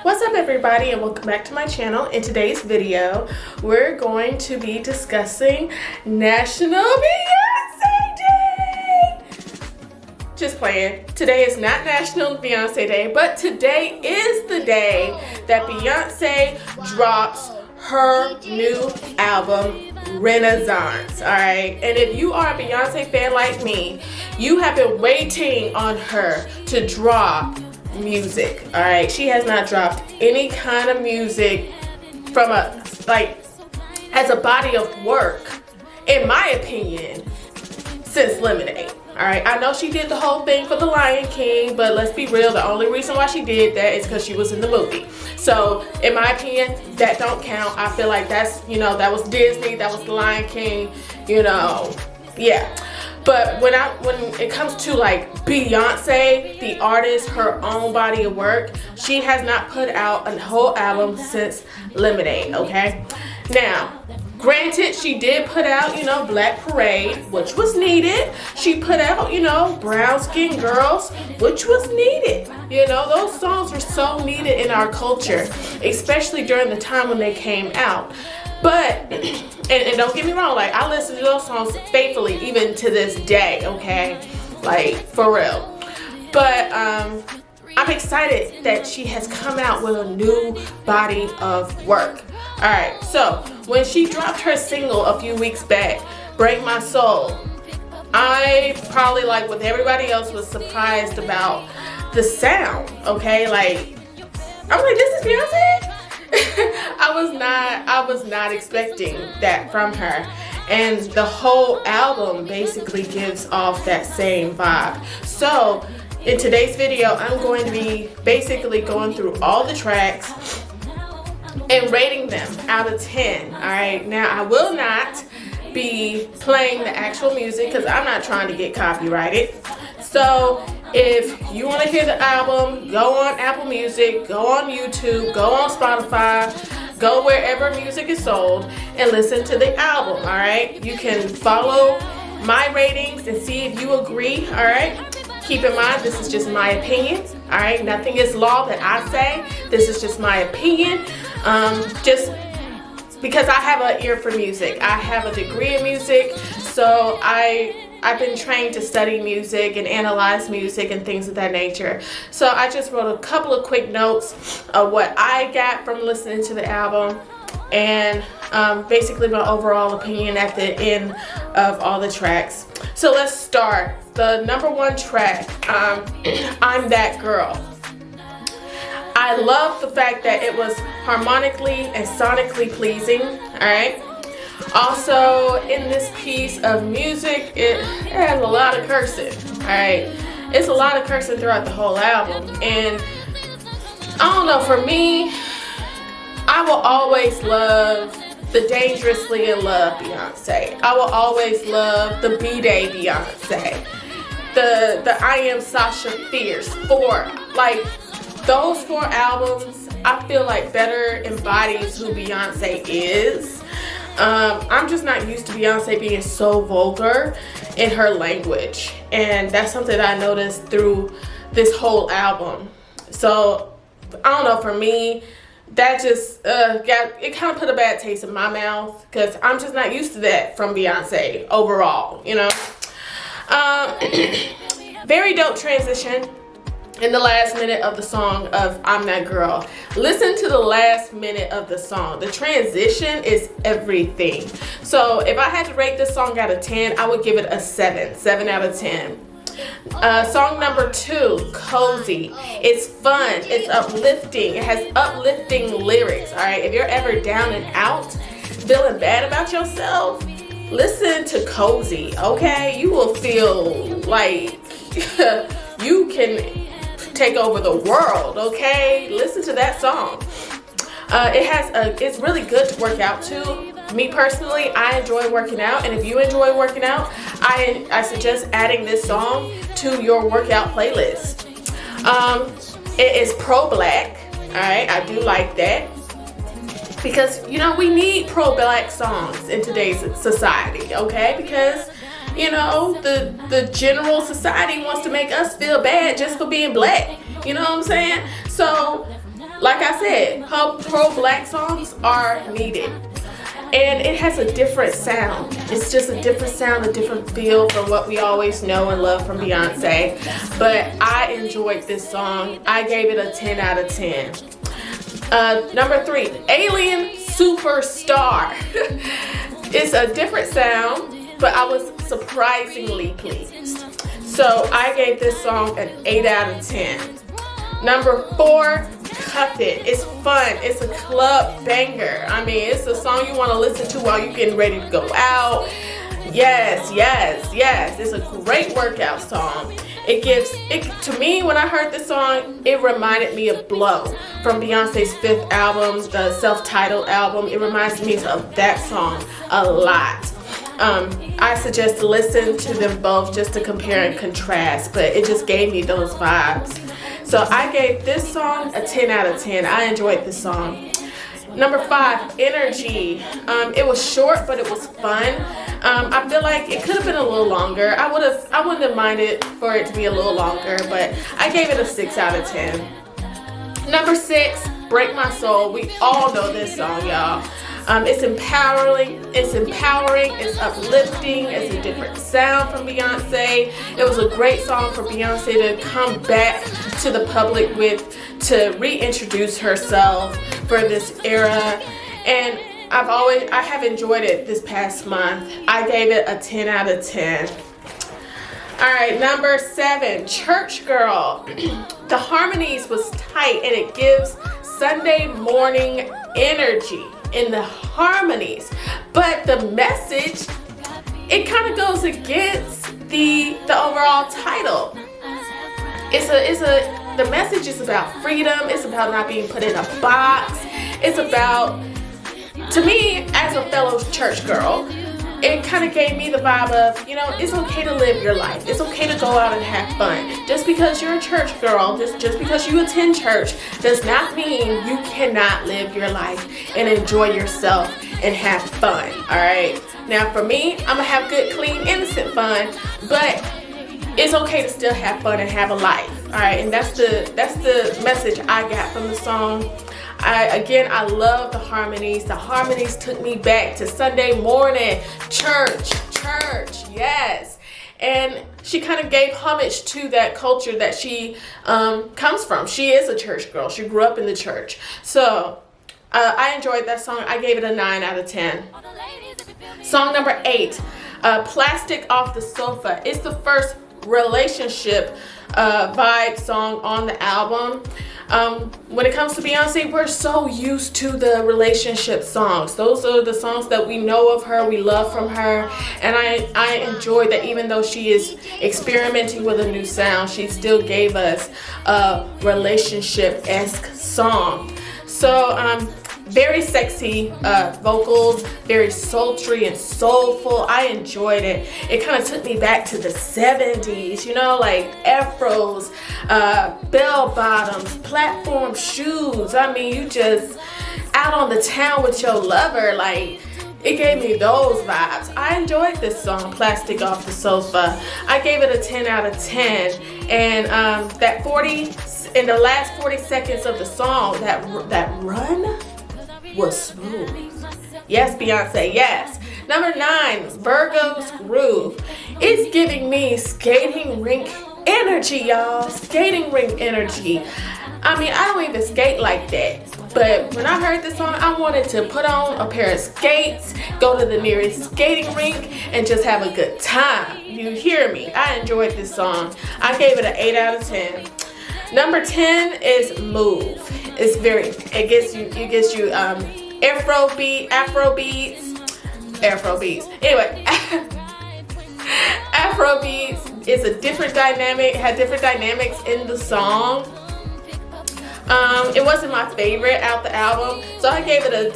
What's up everybody, and welcome back to my channel. In today's video, we're going to be discussing National Beyonce Day. Just playing. Today is not National Beyonce Day, but today is the day that Beyonce drops her new album, Renaissance. Alright, and if you are a Beyonce fan like me, you have been waiting on her to drop music. All right, she has not dropped any kind of music from as a body of work, in my opinion, since Lemonade. All right, I know she did the whole thing for The Lion King, but let's be real, the only reason why she did that is because she was in the movie. So in my opinion, that don't count. I feel like that's, that was Disney, that was The Lion King, yeah. But when it comes to like Beyonce, the artist, her own body of work, she has not put out a whole album since Lemonade, okay? Now, granted, she did put out, Black Parade, which was needed. She put out, Brown Skin Girls, which was needed. Those songs were so needed in our culture, especially during the time when they came out. But, and don't get me wrong, like, I listen to those songs faithfully even to this day, okay? Like, for real. But, I'm excited that she has come out with a new body of work. Alright, so, when she dropped her single a few weeks back, Break My Soul, I probably, like with everybody else, was surprised about the sound, okay? Like, I'm like, this is Beyonce? I was not expecting that from her, and the whole album basically gives off that same vibe. So in today's video, I'm going to be basically going through all the tracks and rating them out of 10. All right, now I will not be playing the actual music because I'm not trying to get copyrighted. So if you want to hear the album, go on Apple Music, go on YouTube, go on Spotify, go wherever music is sold and listen to the album, all right? You can follow my ratings and see if you agree, all right? Keep in mind, this is just my opinion, all right? Nothing is law that I say. This is just my opinion. Just because I have an ear for music. I have a degree in music, so I've been trained to study music and analyze music and things of that nature. So I just wrote a couple of quick notes of what I got from listening to the album and basically my overall opinion at the end of all the tracks. So let's start. The number one track, I'm That Girl. I love the fact that it was harmonically and sonically pleasing, all right? Also, in this piece of music, it has a lot of cursing, alright? It's a lot of cursing throughout the whole album, and I don't know, for me, I will always love the Dangerously in Love Beyonce. I will always love the B-Day Beyonce. The I Am Sasha Fierce 4, like, those 4 albums, I feel like better embodies who Beyonce is. I'm just not used to Beyonce being so vulgar in her language, and that's something that I noticed through this whole album. So I don't know, for me, that just it kind of put a bad taste in my mouth because I'm just not used to that from Beyonce overall, Very dope transition in the last minute of the song of I'm That Girl. Listen to the last minute of the song. The transition is everything. So if I had to rate this song out of 10, I would give it a 7 out of 10. Song number 2, Cozy. It's fun, it's uplifting, it has uplifting lyrics, all right? If you're ever down and out, feeling bad about yourself, listen to Cozy, okay? You will feel like you can take over the world, okay? Listen to that song. It's really good to work out to. Me personally, I enjoy working out, and if you enjoy working out, I suggest adding this song to your workout playlist. It is pro-black, all right? I do like that because we need pro-black songs in today's society, okay? Because you know, the general society wants to make us feel bad just for being black. You know what I'm saying? So, like I said, pro-black songs are needed. And it has a different sound. It's just a different sound, a different feel from what we always know and love from Beyonce. But I enjoyed this song. I gave it a 10 out of 10. Number 3, Alien Superstar. It's a different sound, but I was surprisingly pleased. So I gave this song an 8 out of 10. Number 4, Cuff It. It's fun. It's a club banger. I mean, it's a song you want to listen to while you're getting ready to go out. Yes, yes, yes. It's a great workout song. To me, when I heard this song, it reminded me of Blow from Beyonce's 5th album, the self-titled album. It reminds me of that song a lot. I suggest to listen to them both just to compare and contrast, but it just gave me those vibes. So I gave this song a 10 out of 10. I enjoyed this song. Number 5, Energy. It was short, but it was fun. I feel like it could have been a little longer. I wouldn't have minded for it to be a little longer, but I gave it a 6 out of 10. Number 6, Break My Soul. We all know this song, y'all. It's empowering, it's uplifting, it's a different sound from Beyonce. It was a great song for Beyonce to come back to the public with, to reintroduce herself for this era. And I have enjoyed it this past month. I gave it a 10 out of 10. All right, number 7, Church Girl. The harmonies was tight and it gives Sunday morning energy in the harmonies, but the message, it kind of goes against the overall title. The message is about freedom. It's about not being put in a box. It's about, to me, as a fellow church girl, it kind of gave me the vibe of, you know, it's okay to live your life. It's okay to go out and have fun. Just because you're a church girl, just because you attend church, does not mean you cannot live your life and enjoy yourself and have fun, all right? Now, for me, I'm going to have good, clean, innocent fun, but it's okay to still have fun and have a life, all right? And that's the message I got from the song. I love the harmonies. The harmonies took me back to Sunday morning, church, yes. And she kind of gave homage to that culture that she comes from. She is a church girl. She grew up in the church. So I enjoyed that song. I gave it a 9 out of 10. Song number 8, Plastic Off the Sofa. It's the first relationship vibe song on the album. When it comes to Beyonce, we're so used to the relationship songs. Those are the songs that we know of her, we love from her, and I enjoyed that even though she is experimenting with a new sound, she still gave us a relationship-esque song. So very sexy vocals, very sultry and soulful. I enjoyed it. It kind of took me back to the 70s, you know, like afros, bell bottoms, platform shoes. I mean, you just out on the town with your lover, like, it gave me those vibes. I enjoyed this song, Plastic Off the Sofa. I gave it a 10 out of 10. And in the last 40 seconds of the song, that run was smooth. Yes, Beyonce, yes. Number 9, Virgo's Groove. It's giving me skating rink energy, y'all. Skating rink energy. I mean, I don't even skate like that. But when I heard this song, I wanted to put on a pair of skates, go to the nearest skating rink, and just have a good time. You hear me? I enjoyed this song. I gave it an 8 out of 10. Number 10 is Move. It gets you Afro beats. Anyway, Afro beats is a different dynamic, had different dynamics in the song. It wasn't my favorite out the album, so I gave it a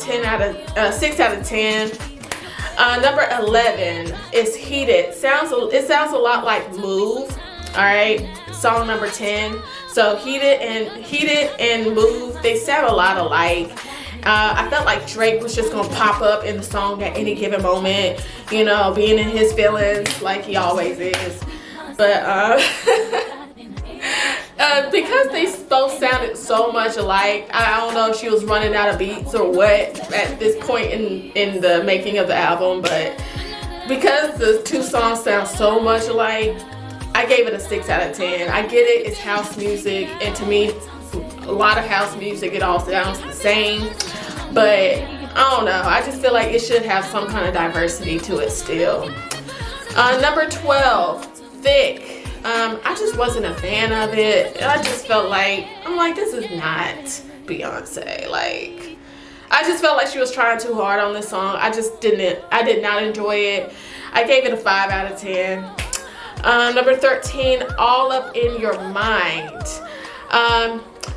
6 out of 10. Number 11 is Heated. It sounds a lot like Move. All right, song number 10. So Heated and Move, they sound a lot alike. I felt like Drake was just gonna pop up in the song at any given moment, you know, being in his feelings like he always is. But because they both sounded so much alike, I don't know if she was running out of beats or what at this point in the making of the album, but because the two songs sound so much alike, I gave it a 6 out of 10. I get it, it's house music, and to me, a lot of house music, it all sounds the same, but I don't know, I just feel like it should have some kind of diversity to it still. Number 12, Thick. I just wasn't a fan of it. I just felt like, I'm like, this is not Beyonce. Like, I just felt like she was trying too hard on this song. I did not enjoy it. I gave it a 5 out of 10. Number 13, All Up in Your Mind.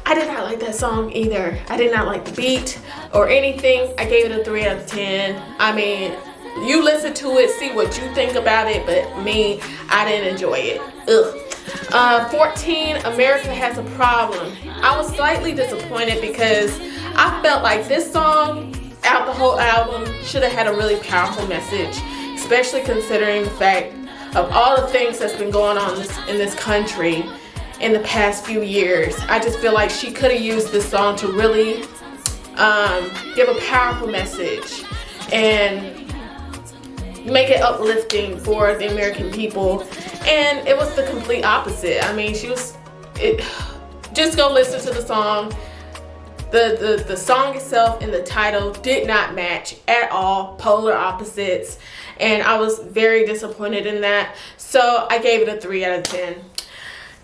I did not like that song either. I did not like the beat or anything. I gave it a 3 out of 10. I mean, you listen to it, see what you think about it, but me, I didn't enjoy it. Ugh. 14, America Has a Problem. I was slightly disappointed because I felt like this song, out the whole album, should have had a really powerful message, especially considering the fact of all the things that's been going on in this country in the past few years. I just feel like she could have used this song to really give a powerful message and make it uplifting for the American people, and it was the complete opposite. I mean, just go listen to the song. The song itself and the title did not match at all, polar opposites, and I was very disappointed in that, so I gave it a 3 out of 10.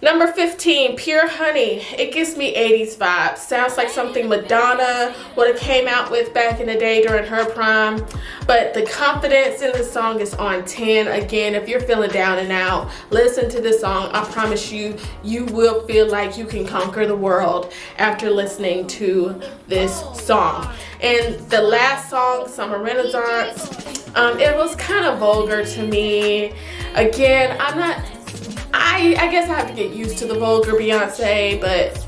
Number 15, Pure Honey. It gives me 80s vibes. Sounds like something Madonna would have came out with back in the day during her prime. But the confidence in the song is on 10. Again, if you're feeling down and out, listen to this song. I promise you, you will feel like you can conquer the world after listening to this song. And the last song, Summer Renaissance, it was kind of vulgar to me. Again, I guess I have to get used to the vulgar Beyonce, but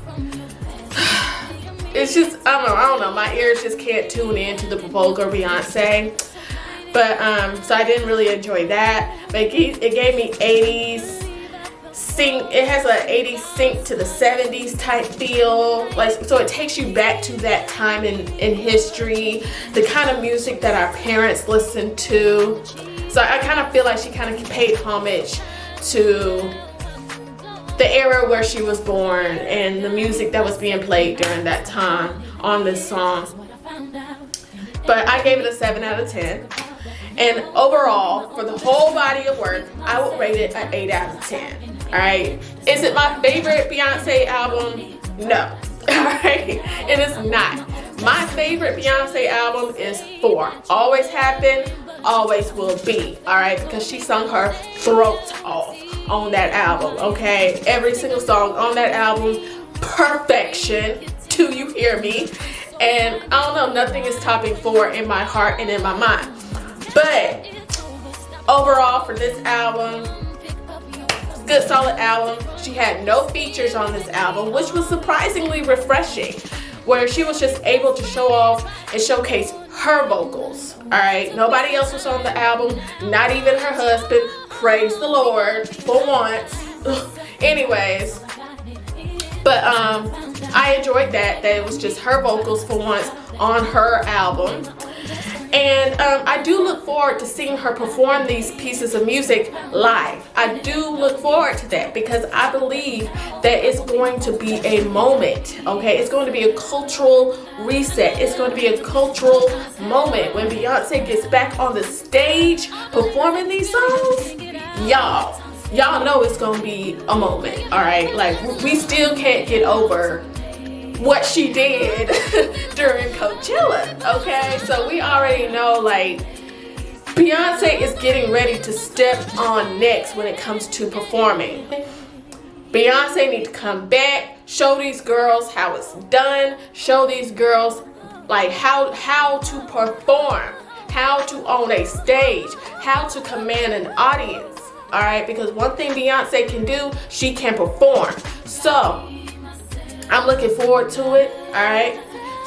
it's just, I don't know, my ears just can't tune in to the vulgar Beyonce. But, so I didn't really enjoy that, but it gave me 80s sync. It has an 80s sync to the 70s type feel, like, so it takes you back to that time in history, the kind of music that our parents listened to. So I kind of feel like she kind of paid homage to the era where she was born and the music that was being played during that time on this song. But I gave it a 7 out of 10. And overall, for the whole body of work, I would rate it an 8 out of 10. Alright? Is it my favorite Beyonce album? No. Alright? It is not. My favorite Beyonce album is 4. Always Happened, Always Will Be. Alright? Because she sung her throat off on that album. Okay? Every single song on that album, perfection. Do you hear me? And I don't know, nothing is topping 4 in my heart and in my mind. But overall, for this album, good solid album. She had no features on this album, which was surprisingly refreshing, where she was just able to show off and showcase her vocals. Alright, nobody else was on the album, not even her husband. Praise the Lord for once. Anyways, but I enjoyed that it was just her vocals for once on her album. And I do look forward to seeing her perform these pieces of music live. I do look forward to that because I believe that it's going to be a moment, okay? It's going to be a cultural reset. It's going to be a cultural moment when Beyonce gets back on the stage performing these songs. Y'all know it's going to be a moment, all right? Like, we still can't get over what she did during Coachella, okay? So we already know, like, Beyonce is getting ready to step on next when it comes to performing. Beyonce needs to come back, show these girls how it's done, show these girls like how to perform, how to own a stage, how to command an audience, all right? Because one thing Beyonce can do, she can perform. So I'm looking forward to it, all right?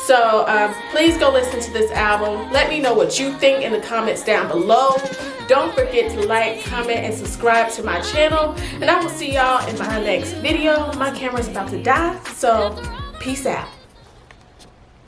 So please go listen to this album. Let me know what you think in the comments down below. Don't forget to like, comment, and subscribe to my channel. And I will see y'all in my next video. My camera's about to die, so peace out.